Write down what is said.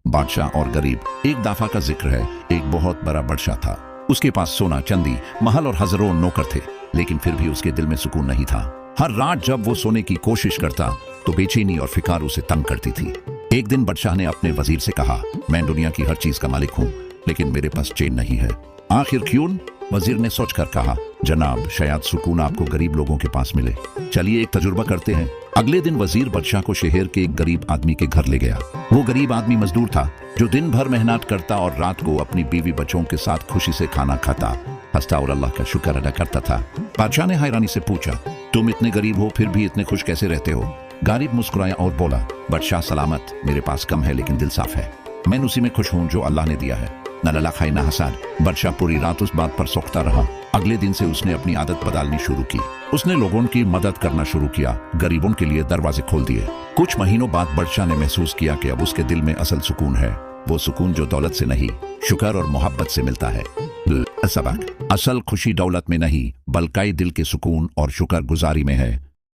बादशाह और गरीब। एक दफा का जिक्र है, एक बहुत बड़ा बादशाह था। उसके पास सोना चांदी महल और हजारों नौकर थे, लेकिन फिर भी उसके दिल में सुकून नहीं था। हर रात जब वो सोने की कोशिश करता तो बेचैनी और फिकार उसे तंग करती थी। एक दिन बादशाह ने अपने वजीर से कहा, मैं दुनिया की हर चीज का मालिक हूँ, लेकिन मेरे पास चैन नहीं है। आखिर क्यों? वजीर ने सोचकर कहा, जनाब, शायद सुकून आपको गरीब लोगों के पास मिले। चलिए एक तजुर्बा करते हैं। अगले दिन वजीर बादशाह को शहर के एक गरीब आदमी के घर ले गया। वो गरीब आदमी मजदूर था, जो दिन भर मेहनत करता और रात को अपनी बीवी बच्चों के साथ खुशी से खाना खाता, हंसता और अल्लाह का शुक्र अदा करता था। बादशाह ने हैरानी से पूछा, तुम इतने गरीब हो फिर भी इतने खुश कैसे रहते हो? गरीब मुस्कुराया और बोला, बादशाह सलामत, मेरे पास कम है लेकिन दिल साफ है। मैं उसी में खुश हूँ जो अल्लाह ने दिया है, न लला खाई न हसाद। बादशाह पूरी रात उस बात पर सोचता रहा। अगले दिन से उसने अपनी आदत बदलनी शुरू की। उसने लोगों की मदद करना शुरू किया, गरीबों के लिए दरवाजे खोल दिए। कुछ महीनों बाद बादशाह ने महसूस किया कि अब उसके दिल में असल सुकून है, वो सुकून जो दौलत से नहीं, शुक्र और मोहब्बत से मिलता है। सबक, असल खुशी दौलत में नहीं बल्कि दिल के सुकून और शुक्र गुजारी में है।